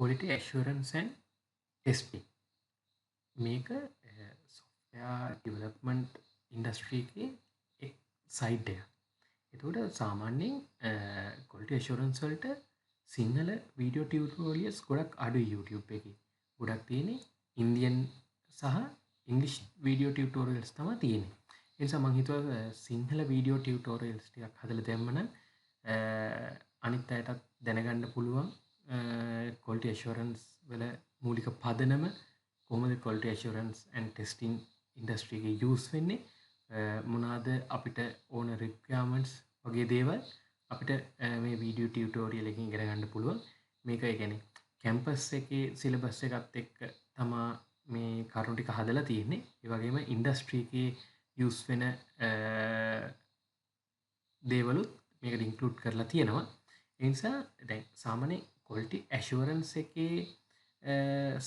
quality assurance and testing. මේක software development industry එකේ එක් side එකක්. එතකොට සාමාන්‍යයෙන් quality assurance වලට සිංහල video tutorials ගොඩක් අඩුයි YouTube එකේ. ගොඩක් තියෙන්නේ Indian සහ English video tutorials තමයි තියෙන්නේ. ඒ නිසා මම හිතුවා සිංහල video tutorials ටිකක් හදලා දැම්මනම් අනිත් අයටත් දැනගන්න පුළුවන් quality assurance වල මූලික පදනම කොහොමද quality assurance and testing industry එකේ use වෙන්නේ, මොනවාද අපිට ඕන requirements වගේ දේවල් අපිට මේ video tutorial එකකින් ඉගෙන ගන්න පුළුවන්. මේක ඒ කියන්නේ campus එකේ syllabus එකත් එක්ක තමයි මේ කරුණු ටික හදලා තියෙන්නේ. ඒ වගේම industry එකේ use වෙන දේවලුත් මේකට include කරලා තියෙනවා. ඒ නිසා දැන් සාමාන්‍ය quality assurance එකේ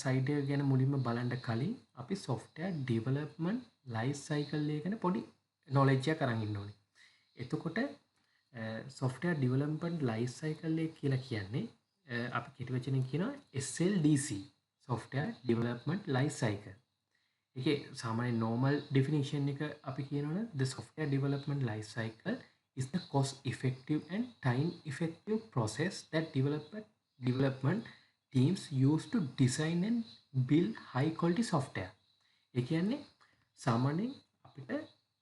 සයිඩ් එක ගැන මුලින්ම බලන්න කලින් අපි software development life cycle එක ගැන පොඩි knowledge එකක් අරන් ඉන්න ඕනේ. එතකොට software development life cycle එක කියලා කියන්නේ අපි කෙටි වචනෙන් කියනවා SLDC, software development life cycle. ඒකේ සාමාන්‍ය normal definition එක අපි කියනවනේ the software development life cycle is the cost effective and time effective process that development teams use to design and build high quality software. ඒ කියන්නේ සාමාන්‍යයෙන් අපිට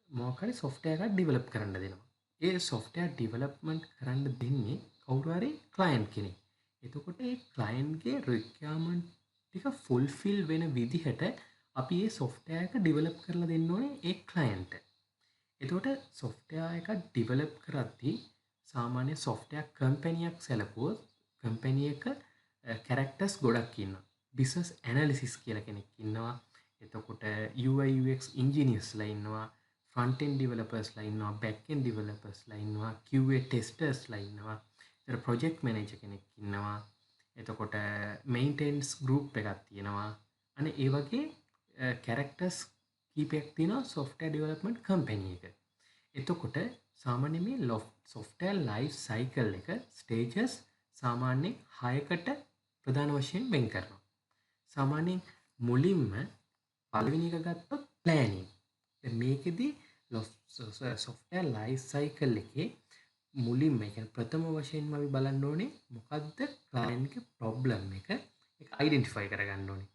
මොකක් හරි software එකක් develop කරන්න දෙනවා. ඒ software development කරන්න දෙන්නේ කවුරු හරි client කෙනෙක්. එතකොට ඒ client ගේ requirement ටික fulfill වෙන විදිහට අපි මේ software එක develop කරලා දෙන්න ඕනේ ඒ client. එතකොට software එකක් develop කරද්දී සාමාන්‍ය software company එකක් සැලකුවොත් company එක characters ගොඩක් ඉන්නවා. business analysis කියලා කෙනෙක් ඉන්නවා. එතකොට UI UX engineers ලා ඉන්නවා. front end developers ලා ඉන්නවා. back end developers ලා ඉන්නවා. QA testers ලා ඉන්නවා. ඊට project manager කෙනෙක් ඉන්නවා. එතකොට maintenance group එකක් තියෙනවා. අනේ ඒ වගේ characters කීපයක් තියෙනවා software development company එක. එතකොට සාමාන්‍ය මේ software life cycle එක stages සාමාන්‍යයෙන් 6කට ප්‍රධාන වශයෙන් වෙන් කරනවා. සාමාන්‍යයෙන් මුලින්ම පළවෙනි එක ගත්තොත් planning. දැන් මේකෙදි software life cycle එකේ මුලින්ම කියන්නේ ප්‍රථම වශයෙන්ම අපි බලන්න ඕනේ මොකද්ද client ගේ problem එක ඒක identify කරගන්න ඕනේ.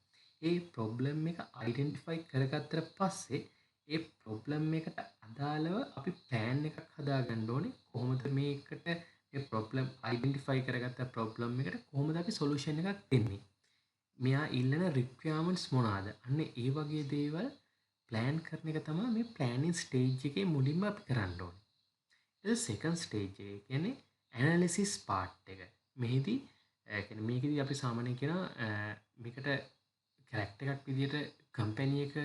ඒ problem එක identify කරගත්තට පස්සේ ඒ problem එකට අදාළව අපි plan එකක් හදාගන්න ඕනේ. කොහොමද මේකට ඒ problem identify කරගත්ත problem එකට කොහොමද අපි solution එකක් දෙන්නේ? මෙයා ඉල්ලන requirements මොනවාද? අන්න ඒ වගේ දේවල් plan කරන එක තමයි මේ planning stage එකේ මුලින්ම අපි කරන්න ඕනේ. ඊට second stage එක කියන්නේ analysis part එක. මෙහිදී කියන්නේ මේකෙදී අපි සාමාන්‍යයෙන් කියනවා මේකට character එකක් විදිහට company එක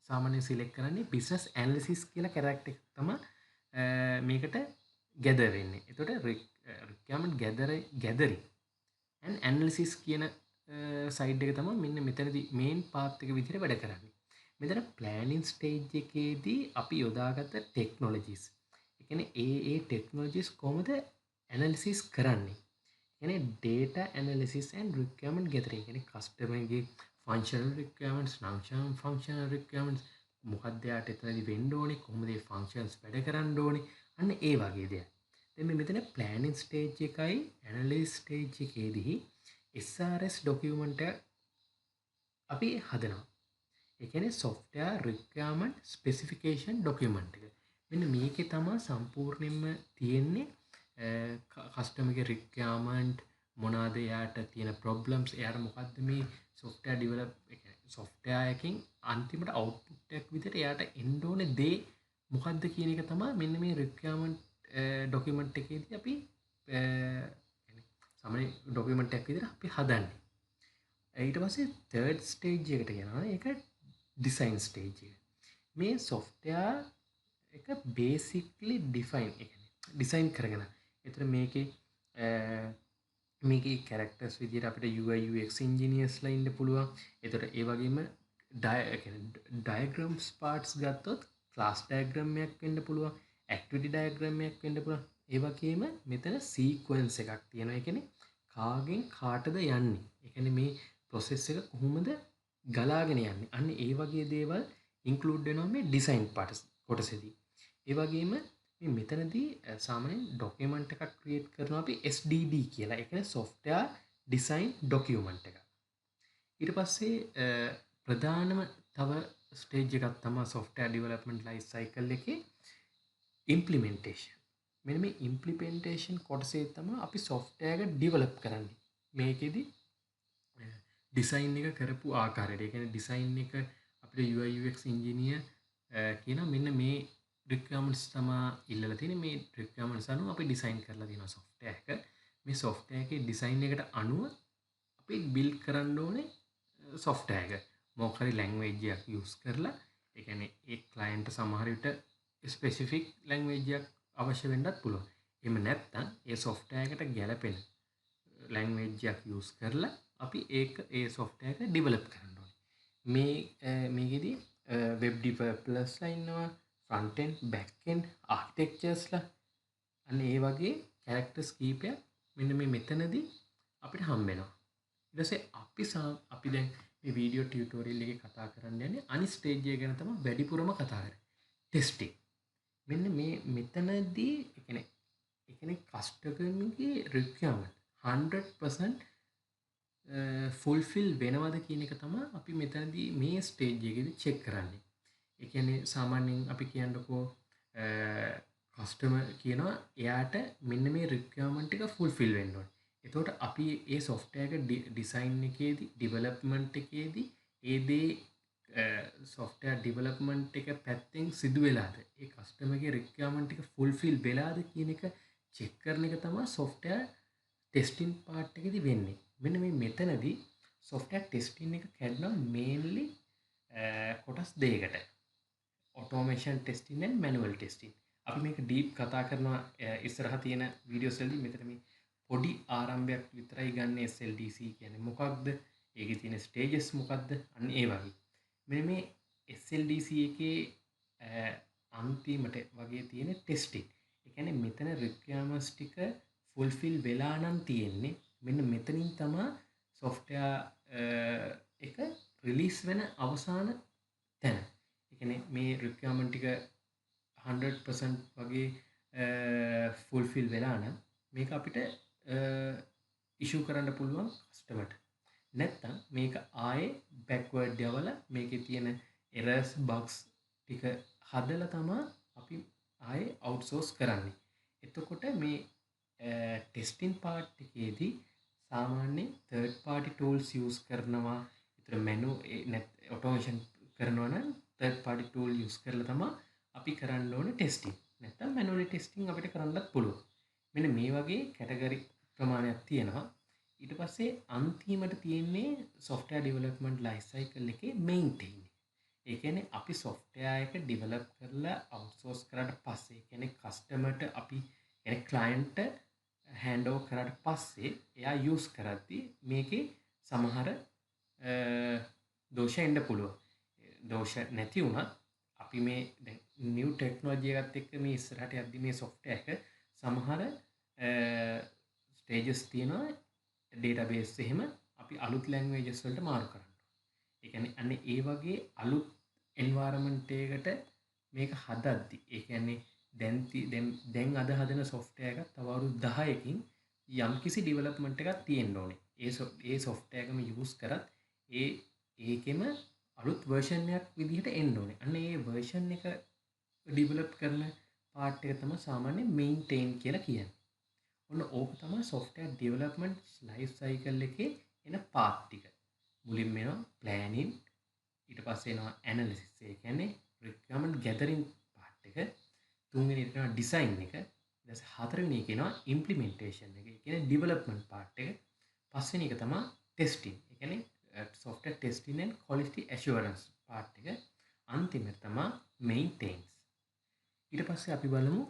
සාමාන්‍යයෙන් select කරන්නේ business analysis කියලා character එකක් තමයි මේකට gather වෙන්නේ. එතකොට requirement gathering and analysis කියන side එක තමයි මෙන්න මෙතනදී main path එක විදිහට වැඩ කරන්නේ. මෙතන planning stage එකේදී අපි යොදාගත්ත technologies. ඒ කියන්නේ ඒ technologies කොහොමද analysis කරන්නේ? කියන්නේ data analysis and requirement gathering. කියන්නේ customer ගේ functional requirements, non-functional requirements මොකක්ද යාට එතනදී වෙන්න ඕනේ, කොහොමද මේ functions වැඩ කරන්න ඕනේ, අන්න ඒ වගේ දේවල්. දැන් මේ මෙතන planning stage එකයි analysis stage එකේදී SRS document එක අපි හදනවා. ඒ කියන්නේ software requirement specification document එක. මෙන්න මේකේ තමයි සම්පූර්ණයෙන්ම තියෙන්නේ customer ගේ requirement මොනවාද යාට තියෙන problems, එයාට මොකද්ද මේ software develop software එකකින් අන්තිමට output එකක් විදිහට එයාට එන්න ඕනේ දේ මොකද්ද කියන එක තමයි මෙන්න මේ requirement document එකේදී අපි සාමාන්‍ය document එකක් විදිහට අපි හදන්නේ. ඊට පස්සේ third stage එකට යනවා. ඒක design stage එක. මේ software එක basically define design කරගෙන. ඒතර මේකේ characters විදිහට අපිට UI UX engineers ලා ඉන්න පුළුවන්. ඒතර ඒ වගේම diagrams parts ගත්තොත් class diagram එකක් වෙන්න පුළුවන්. activity diagram එකක් වෙන්න පුළුවන්. ඒ වගේම මෙතන sequence එකක් තියෙනවා. ඒ කියන්නේ කාගෙන් කාටද යන්නේ. ඒ කියන්නේ මේ process එක කොහොමද ගලාගෙන යන්නේ. අන්න ඒ වගේ දේවල් include වෙනවා මේ design කොටසේදී. ඒ වගේම මේ මෙතනදී සාමාන්‍යයෙන් document එකක් create කරනවා අපි SDD කියලා. ඒ කියන්නේ software design document එක. ඊට පස්සේ ප්‍රධානම තව ස්ටේජ් එකක් තමයි software development life cycle එකේ implementation. මෙන්න මේ implementation කොටසේ තමයි අපි software එක develop කරන්නේ. මේකෙදි design එක කරපු ආකාරයට. ඒ කියන්නේ design එක අපිට UI UX engineer කියන මෙන්න මේ requirements තමයි ඉල්ලලා තියෙන්නේ. මේ requirements අනුව අපි design කරලා තියෙනවා software එක. මේ software එකේ design එකට අනුව අපි build කරන්න ඕනේ software එක. මොකක් හරි language එකක් use කරලා ඒ කියන්නේ ඒ client සමහර විට specific language එකක් අවශ්‍ය වෙන්නත් පුළුවන්. එහෙම නැත්නම් ඒ software එකට ගැලපෙන language එකක් use කරලා අපි ඒ software එක develop කරන්න ඕනේ. මේකෙදි web developers ලා ඉන්නවා, front end, back end, architectures ලා අන්න ඒ වගේ characters කීපයක් මෙන්න මේ මෙතනදී අපිට හම්බ වෙනවා. ඊට පස්සේ අපි දැන් මේ වීඩියෝ ටියුටෝරියල් එකේ කතා කරන්න යන්නේ අනිත් ස්ටේජ් එක ගැන තමයි වැඩිපුරම කතා කරන්නේ. ටෙස්ටිං. මෙන්න මේ මෙතනදී ඒ කියන්නේ කස්ටමර්ගේ රික්වයර්මන්ට් 100% ෆුල්ෆිල් වෙනවද කියන එක තමයි අපි මෙතනදී මේ ස්ටේජ් එකේදී චෙක් කරන්නේ. ඒ කියන්නේ සාමාන්‍යයෙන් අපි කියන්නකෝ කස්ටමර් කියනවා එයාට මෙන්න මේ රික්වයර්මන්ට් එක ෆුල්ෆිල් වෙන්න ඕනේ. එතකොට අපි ඒ software එක design එකේදී development එකේදී ඒ දේ software development එක පැත්තෙන් සිදු වෙලාද ඒ කස්ටමර්ගේ රික්වයර්මන්ට් එක ෆුල්ෆිල් වෙලාද කියන එක චෙක් කරන එක තමයි software testing part එකේදී වෙන්නේ. මෙන්න මේ මෙතනදී software testing එක කරනවා mainly කොටස් දෙකකට. automation testing and manual testing. අපි මේක deep කතා කරනවා ඉස්සරහ තියෙන videos වලදී. මෙතන මේ පොඩි ආරම්භයක් විතරයි ගන්න SLDC කියන්නේ මොකක්ද? ඒකේ තියෙන stages මොකක්ද? අන්න ඒ වගේ. මෙන්න මේ SLDC එකේ අන්තිමට වගේ තියෙන testing. ඒ කියන්නේ මෙතන requirements ටික fulfill වෙලා නම් තියෙන්නේ. මෙන්න මෙතනින් තමයි software එක release වෙන අවසාන තැන. ඒ කියන්නේ මේ requirement ටික 100% වගේ fulfill වෙලා නම් මේක අපිට issue කරන්න පුළුවන් කස්ටමර්ට. නැත්තම් මේක ආයේ backward යවලා මේකේ තියෙන errors bugs ටික හදලා තමයි අපි ආයේ outsource කරන්නේ. එතකොට මේ testing part එකේදී සාමාන්‍ය third party tools use කරනවා. ඒතර automation කරනවා නම් third party tool use කරලා තමයි අපි කරන්න ඕනේ testing. නැත්තම් manually testing අපිට කරන්නත් පුළුවන්. මෙන්න මේ වගේ කැටගරි ප්‍රමාණයක් තියෙනවා. ඊට පස්සේ අන්තිමට තියෙන්නේ software development life cycle එකේ maintain. ඒ කියන්නේ අපි software එක develop කරලා outsource කරාට පස්සේ කියන්නේ customer-ට අපි කියන්නේ client hand over කරාට පස්සේ එයා use කරද්දී මේකේ සමහර දෝෂ එන්න පුළුවන්. දෝෂ නැති වුණත් අපි මේ දැන් new technology එකත් එක්ක මේ ඉස්සරහට යද්දී මේ software එක සමහර stages තියෙනවා database එහෙම අපි අලුත් languages වලට මාරු කරන්න. ඒ කියන්නේ අන්න ඒ වගේ අලුත් environment එකකට මේක හදද්දී ඒ කියන්නේ දැන් අද හදන software එකක් තව අවුරුදු 10කින් යම්කිසි development එකක් තියෙන්න ඕනේ. ඒ software එකම use කරත් ඒකෙම අලුත් version එකක් විදිහට එන්න ඕනේ. අන්න ඒ version එක develop කරන part එක තමයි සාමාන්‍ය maintain කියලා කියන්නේ. ඔන්න ඕක තමයි software development life cycle එකේ එන part ටික. මුලින්ම එනවා planning, ඊට පස්සේ එනවා analysis. ඒ කියන්නේ requirement gathering part එක. තුන්වෙනි එක එනවා design එක. ඊට හතරවෙනි එක එනවා implementation එක. ඒ කියන්නේ development part එක. පස්වෙනි එක තමයි testing. ඒ කියන්නේ software testing and quality assurance part එක. අන්තිමට තමයි maintenance. ඊට පස්සේ අපි බලමු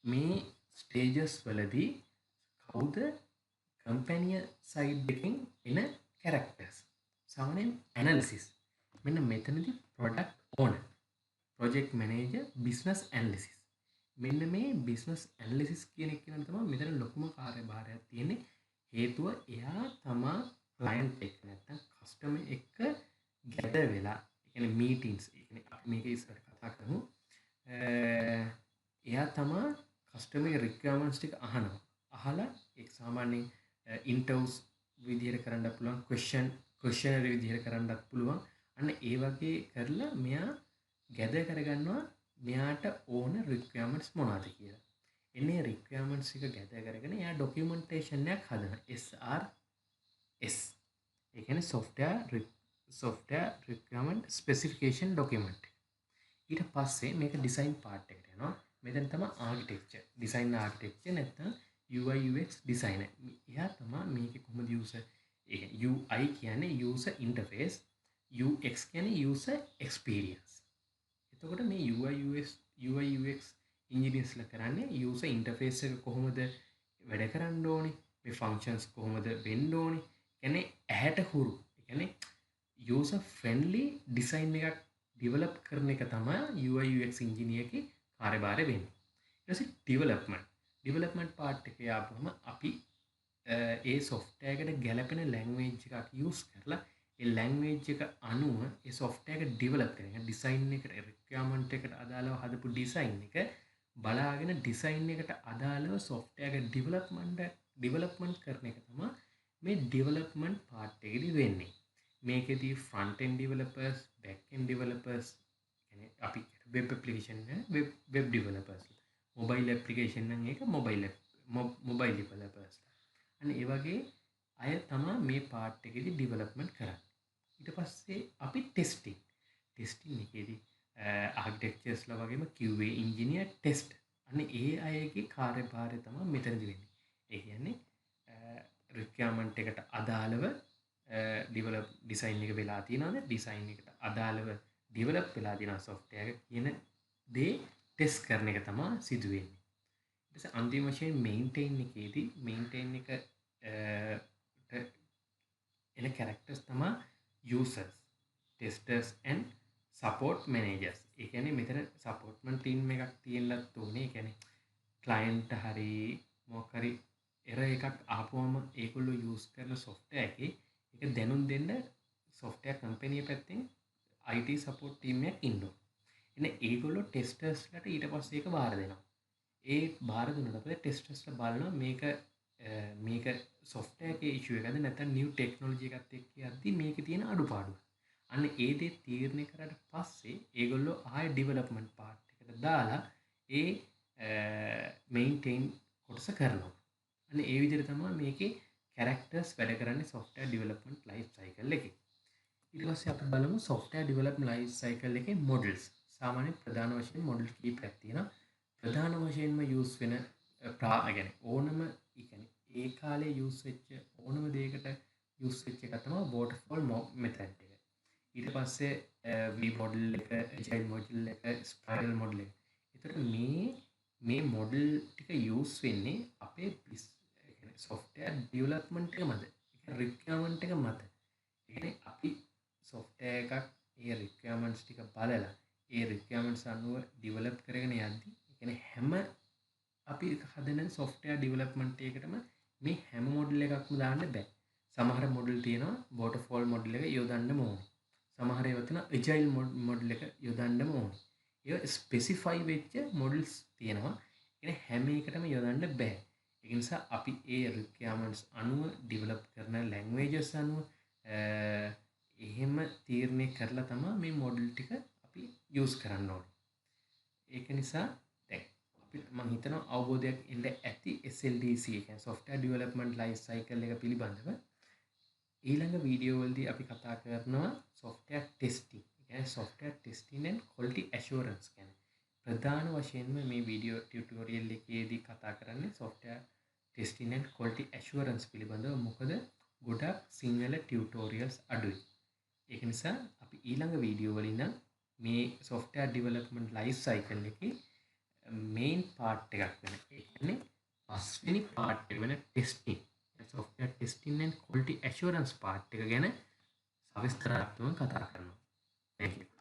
මේ stages වලදී කවුද කම්පැනි සයිඩ් එකෙන් එන characters. සාමාන්‍යයෙන් analysis. මෙන්න මෙතනදී product owner, project manager, business analysis. මෙන්න මේ business analysis කියන එක තමයි මෙතන ලොකුම කාර්යභාරයක් තියෙන්නේ. හේතුව එයා තමා ක්ලයන්ට් එක්ක නැත්නම් කස්ටමර් එක්ක ගැදර් වෙලා ඒ කියන්නේ මීටින්ග්ස් ඒ කියන්නේ අපි මේක ඉස්සරහට කතා කරමු. එයා තමා කස්ටමර්ගේ රික්වයර්මන්ට්ස් ටික අහනවා. අහලා ඒක සාමාන්‍යයෙන් ඉන්ටර්ව්ස් විදිහට කරන්නත් පුළුවන් ක්වෙස්චනරි විදිහට කරන්නත් පුළුවන්. අන්න ඒ වගේ කරලා මෙයා ගැදර් කරගන්නවා මෙයාට ඕන රික්වයර්මන්ට්ස් මොනවද කියලා. එන්නේ රික්වයර්මන්ට්ස් එක ගැදර් කරගෙන එයා ඩොකියුමන්ටේෂන් එකක් හදනවා. SRS. ඒ කියන්නේ software requirement specification document. ඊට පස්සේ මේක ඩිසයින් පාර්ට් එකට යනවා. මෙතන තමයි ආකිටෙක්චර්. ඩිසයින් ආකිටෙක්චර් නැත්නම් UI UX ඩිසයිනර්. එයා තමයි මේකේ කොහොමද යූසර් ඒ කියන්නේ UI කියන්නේ user interface, UX කියන්නේ user experience. එතකොට මේ UI UX ඉන්ජිනියර්ස්ලා කරන්නේ user interface එක කොහොමද වැඩ කරන්න ඕනේ, මේ functions කොහොමද වෙන්න ඕනේ. කියන්නේ ඇහැට හුරු. ඒ කියන්නේ user friendly design එකක් develop කරන එක තමයි UI UX ඉන්ජිනියර්ගේ කාර්යභාරය වෙන්නේ. ඊට පස්සේ development part එකේ ආපුවම අපි ඒ software එකට ගැලපෙන language එකක් use කරලා ඒ language එක අනුව ඒ software එක develop කරන design එකට requirement එකට අදාළව හදපු design එක බලාගෙන design එකට අදාළව software එක development කරන එක තමයි මේ development part එකේදී වෙන්නේ. මේකෙදී front end developers, back end developers කියන්නේ අපි web application web developers, mobile application නම් ඒක mobile developers. අන්න ඒ වගේ අය තමයි මේ part එකේදී development කරන්නේ. ඊට පස්සේ අපි testing එකේදී architectures ලා වගේම QA engineer test අන්න ඒ අයගේ කාර්යභාරය තමයි මෙතනදී වෙන්නේ. ඒ කියන්නේ requirement එකට අදාළව design එක වෙලා තියෙනවද, design එකට අදාළව develop වෙලා තියෙන software එක කියන දේ test කරන එක තමයි සිදු වෙන්නේ. ඊට පස්සේ අන්තිම වශයෙන් maintain එකේදී maintain එක එන characters තමයි users, testers and support managers. ඒ කියන්නේ මෙතන supportment team එකක් තියෙන්නත් ඕනේ. ඒ කියන්නේ client හරි මොකක් හරි error එකක් ආපුවම ඒගොල්ලෝ use කරන software එකේ ඒක දැනුම් දෙන්න software company පැත්තෙන් IT support team එකක් ඉන්නවා. එනේ ඒගොල්ලෝ testers ලාට ඊට පස්සේ ඒක බාර දෙනවා. ඒ බාර දුන්නාට පස්සේ testers ලා බලනවා මේක software එකේ issue එකක්ද නැත්නම් new technology එකත් එක්ක යද්දි මේකේ තියෙන අඩුපාඩු. අන්න ඒ දේ තීරණය කරාට පස්සේ ඒගොල්ලෝ ආයෙ development part එකට දාලා ඒ maintain කොටස කරනවා. අන්න ඒ විදිහට තමයි මේකේ characters වැඩ කරන්නේ software development life cycle එකේ. ඊට පස්සේ අපි බලමු software development life cycle එකේ models. සාමාන්‍ය ප්‍රධාන වශයෙන් model කීපයක් තියෙනවා. ප්‍රධාන වශයෙන්ම use වෙන يعني ඕනම ඒ කාලේ use වෙච්ච ඕනම දෙයකට use වෙච්ච එක තමයි waterfall method එක. ඊට පස්සේ V model එක, agile model එක, spiral model එක. ඒතර මේ model ටික use වෙන්නේ අපේ software development එක මත. ඒක requirement එක මත. ඒ කියන්නේ අපි software එකක් ඒ requirements ටික බලලා ඒ requirements අනුව develop කරගෙන යද්දි ඒ කියන්නේ හැම අපි හදන software development එකකටම මේ හැම model එකක්ම දාන්න බෑ. සමහර model තියෙනවා waterfall model එක යොදන්නම ඕනේ. සමහර ඒවා තියෙනවා agile model එක යොදන්නම ඕනේ. ඒවා specify වෙච්ච models තියෙනවා. ඒ හැම එකටම යොදන්න බෑ. ඒ නිසා අපි ඒ requirements අනුව develop කරන languages අනුව එහෙම තීරණය කරලා තමයි මේ model ටික අපි use කරන්න ඕනේ. ඒක නිසා දැන් අපි මම හිතනවා අවබෝධයක් එන්න ඇති SDLC කියන්නේ software development life cycle එක පිළිබඳව. ඊළඟ වීඩියෝ වලදී අපි කතා කරනවා software testing. කියන්නේ software testing and quality assurance කියන්නේ ප්‍රධාන වශයෙන්ම මේ වීඩියෝ ටියුටෝරියල් එකේදී කතා කරන්නේ software testing and quality assurance පිළිබඳව. මොකද ගොඩක් සිංහල ටියුටෝරියල්ස් අඩුයි. ඒක නිසා අපි ඊළඟ වීඩියෝ වලින් මේ software development life cycle එකේ main part එකක් වෙන. ඒ කියන්නේ පස්වෙනි part එක වෙන testing. software testing and quality assurance part එක ගැන සවිස්තරාත්මකව කතා කරනවා. Thank you.